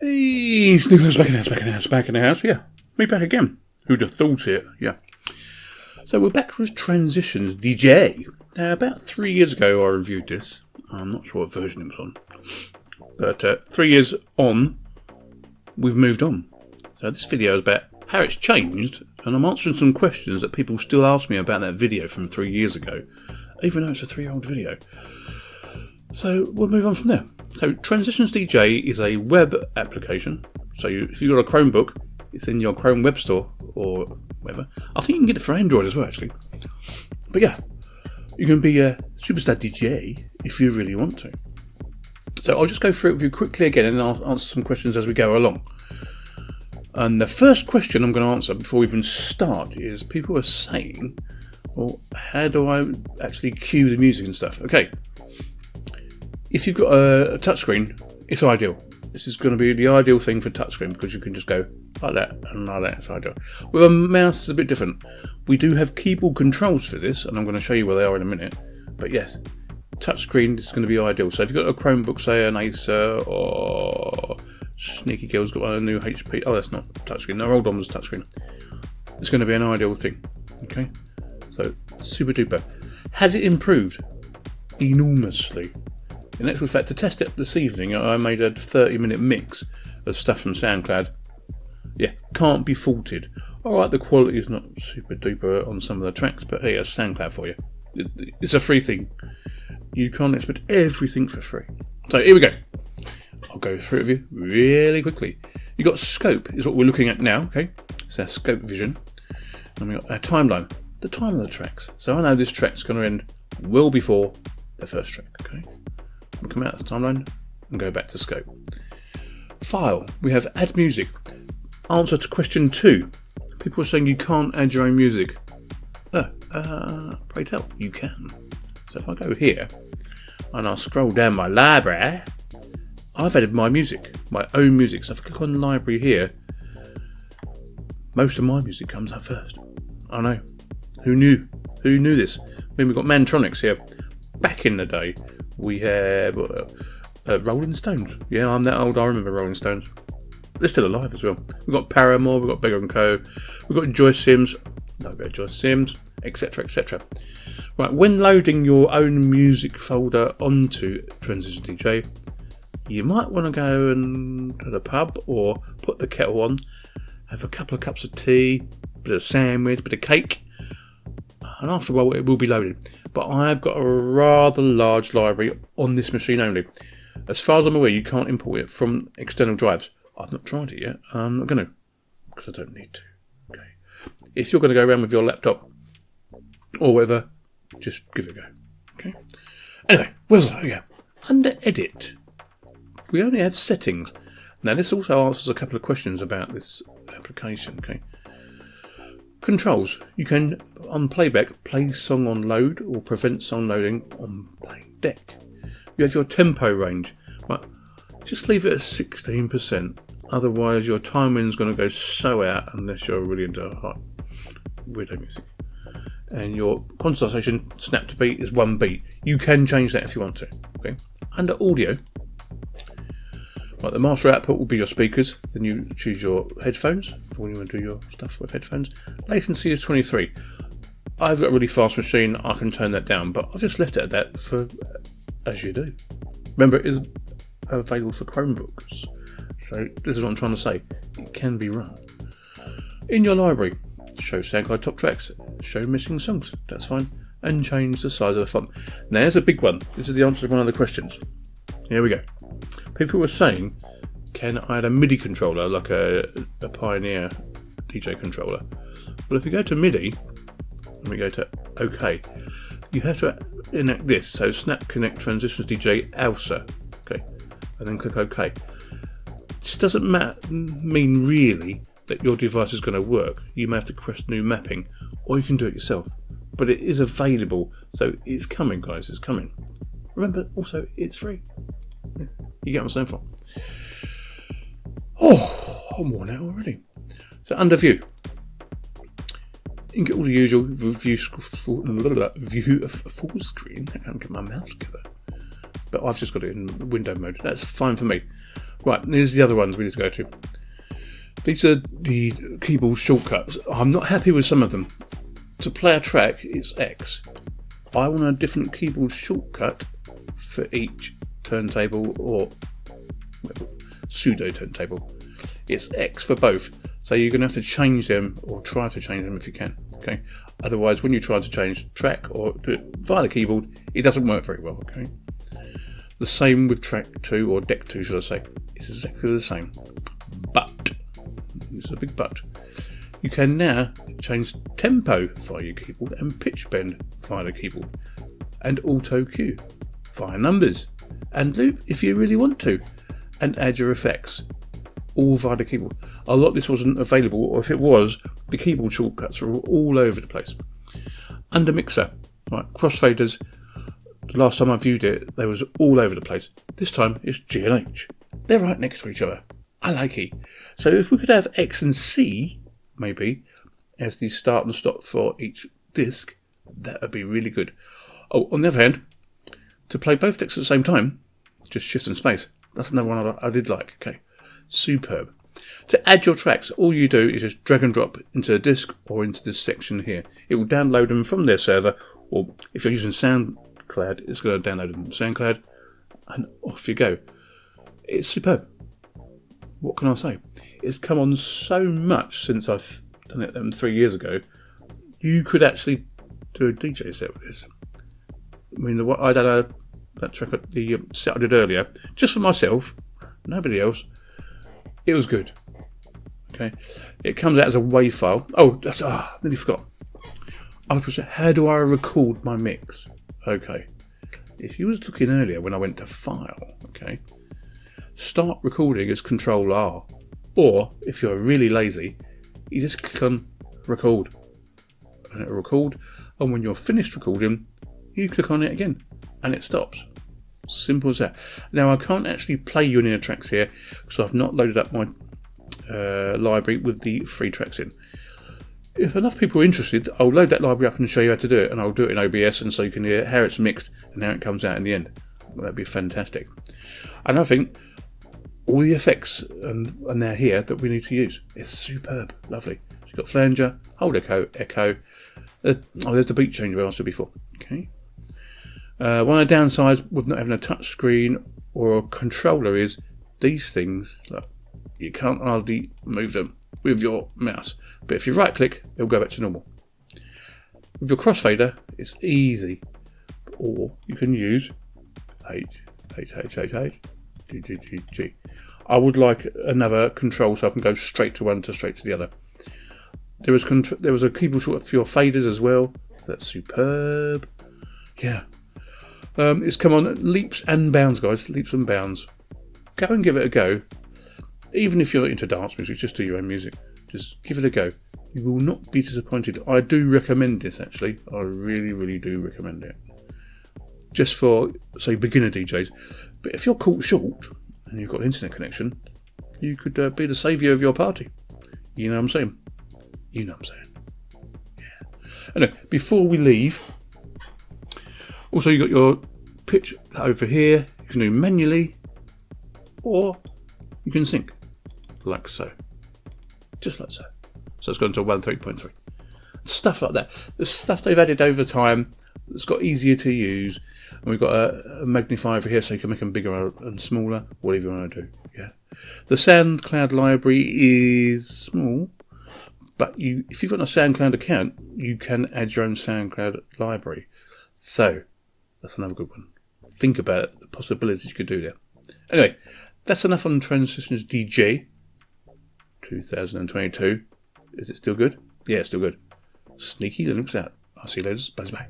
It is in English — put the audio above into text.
Hey, Sniggler's back in the house. Yeah, me back again. Who'd have thought it? Yeah. So we're back with Transitions DJ. About 3 years ago I reviewed this. I'm not sure what version it was on. But 3 years on, we've moved on. So this video is about how it's changed, and I'm answering some questions that people still ask me about that video from 3 years ago, even though it's a 3-year-old video. So we'll move on from there. So Transitions DJ is a web application. So if you've got a Chromebook, it's in your Chrome web store or whatever. I think you can get it for Android as well, actually. But yeah, you can be a superstar DJ if you really want to. So I'll just go through it with you quickly again, and I'll answer some questions as we go along. And the first question I'm going to answer before we even start is people are saying, well, how do I actually cue the music and stuff? Okay. If you've got a touchscreen, it's ideal. This is going to be the ideal thing for touchscreen because you can just go like that and like that. It's ideal. With a mouse, it's a bit different. We do have keyboard controls for this, and I'm going to show you where they are in a minute. But yes, touchscreen is going to be ideal. So if you've got a Chromebook, say an Acer, or Sneaky Girl's got a new HP. Oh, that's not touchscreen. No, old one was touchscreen. It's going to be an ideal thing. Okay, so super duper. Has it improved? Enormously. In actual fact, to test it this evening, I made a 30-minute mix of stuff from SoundCloud. Yeah, can't be faulted. Alright, the quality is not super duper on some of the tracks, but hey, it's SoundCloud for you. It's a free thing. You can't expect everything for free. So here we go. I'll go through it with you really quickly. You've got scope, is what we're looking at now, okay? It's our scope vision. And we've got our timeline, the time of the tracks. So I know this track's going to end well before the first track, okay? We'll come out of the timeline and go back to scope. File, we have add music. Answer to question 2. People are saying you can't add your own music. Pray tell, you can. So if I go here and I'll scroll down my library, I've added my music, my own music. So if I click on library here, most of my music comes up first. I know. Who knew? Who knew this? I mean, we've got Mantronics here. Back in the day, we have Rolling Stones. Yeah, I'm that old. I remember Rolling Stones. They're still alive as well. We've got Paramore, we've got Beggar & Co. We've got Joyce Sims, etc, etc. Right, when loading your own music folder onto Transition DJ, you might want to go to the pub or put the kettle on, have a couple of cups of tea, bit of sandwich, bit of cake, and after a while it will be loaded. But I've got a rather large library on this machine only. As far as I'm aware, you can't import it from external drives. I've not tried it yet. I'm not going to, because I don't need to. Okay. If you're going to go around with your laptop or whatever, just give it a go. Okay. Anyway, where's that? Yeah. Under Edit, we only have settings. Now this also answers a couple of questions about this application. Okay. Controls. You can, on playback, play song on load or prevent song loading on playing deck. You have your tempo range. Right, just leave it at 16%. Otherwise, your timing's going to go so out unless you're really into hot weirdo music. And your concentration snap to beat is 1 beat. You can change that if you want to. Okay. Under audio, right, the master output will be your speakers. Then you choose your headphones for when you want to do your stuff with headphones. Latency is 23. I've got a really fast machine. I can turn that down, but I've just left it at that for as you do. Remember, it is available for Chromebooks. So this is what I'm trying to say. It can be run. In your library, show SoundCloud top tracks, show missing songs. That's fine. And change the size of the font. Now there's a big one. This is the answer to one of the questions. Here we go. People were saying, can I add a MIDI controller like a Pioneer DJ controller? Well, if you go to MIDI and we go to OK, you have to enact this. So Snap Connect Transitions DJ ALSA. Okay, and then click OK. This doesn't mean really that your device is going to work. You may have to request new mapping, or you can do it yourself. But it is available, so it's coming, guys. It's coming. Remember, also, it's free. Yeah, you get what I'm saying for. Oh, I'm worn out already. So under View, you can get all the usual view of full screen. I can't get my mouth together. But I've just got it in window mode. That's fine for me. Right, here's the other ones we need to go to. These are the keyboard shortcuts. I'm not happy with some of them. To play a track, it's X. I want a different keyboard shortcut for each turntable or pseudo turntable. It's X for both. So you're going to have to change them, or try to change them if you can. Okay. Otherwise, when you try to change track or do it via the keyboard, it doesn't work very well. Okay. The same with track 2 or deck 2, should I say. It's exactly the same. But, it's a big but, you can now change tempo via your keyboard and pitch bend via the keyboard, and auto cue via numbers, and loop if you really want to, and add your effects all via the keyboard. A lot of this wasn't available, or if it was, the keyboard shortcuts were all over the place. Under mixer, right, crossfaders. The last time I viewed it, they was all over the place. This time it's G and H. They're right next to each other. I like it. So if we could have X and C, maybe, as the start and stop for each disc, that would be really good. Oh, on the other hand, to play both decks at the same time, just shift and space. That's another one I did like. Okay, superb. To add your tracks, all you do is just drag and drop into the disc or into this section here. It will download them from their server, or if you're using SoundCloud, it's going to download them from SoundCloud, and off you go. It's superb. What can I say? It's come on so much since I've done it 3 years ago. You could actually do a DJ set with this. I mean, I done that track at the set I did earlier, just for myself, nobody else. It was good. Okay, it comes out as a WAV file. Oh, nearly forgot. I was saying, how do I record my mix? Okay, if you was looking earlier when I went to File, okay, start recording as Control R, or if you're really lazy, you just click on Record, and it'll record. And when you're finished recording, you click on it again, and it stops. Simple as that. Now I can't actually play you any of the tracks here because I've not loaded up my library with the free tracks in. If enough people are interested, I'll load that library up and show you how to do it, and I'll do it in OBS, and so you can hear how it's mixed and how it comes out in the end. Well, that'd be fantastic. And I think all the effects and they're here that we need to use. It's superb, lovely. So you've got flanger, hold echo. There's the beat change I asked you before. Okay. One of the downsides with not having a touch screen or a controller is these things. Look, you can't hardly move them with your mouse, but if you right click, it'll go back to normal. With your crossfader, it's easy, or you can use H, G, G, G, G. I would like another control so I can go straight to one to straight to the other. There was a keyboard shortcut for your faders as well, so that's superb. Yeah. It's come on leaps and bounds, guys. Leaps and bounds. Go and give it a go. Even if you're not into dance music, just do your own music. Just give it a go. You will not be disappointed. I do recommend this, actually. I really, really do recommend it. Just for, say, beginner DJs. But if you're caught short and you've got an internet connection, you could be the saviour of your party. You know what I'm saying? You know what I'm saying. Yeah. Anyway, before we leave, also, you've got your pitch over here. You can do manually, or you can sync, like so. Just like so. So it's gone to 1.3.3. Stuff like that. The stuff they've added over time that's got easier to use. And we've got a magnifier over here so you can make them bigger and smaller, whatever you want to do. Yeah. The SoundCloud library is small, but if you've got a SoundCloud account, you can add your own SoundCloud library. So, that's another good one. Think about it, the possibilities you could do there. Anyway, that's enough on Transitions DJ 2022. Is it still good? Yeah, it's still good. Sneaky Linux out. I'll see you later. Bye bye.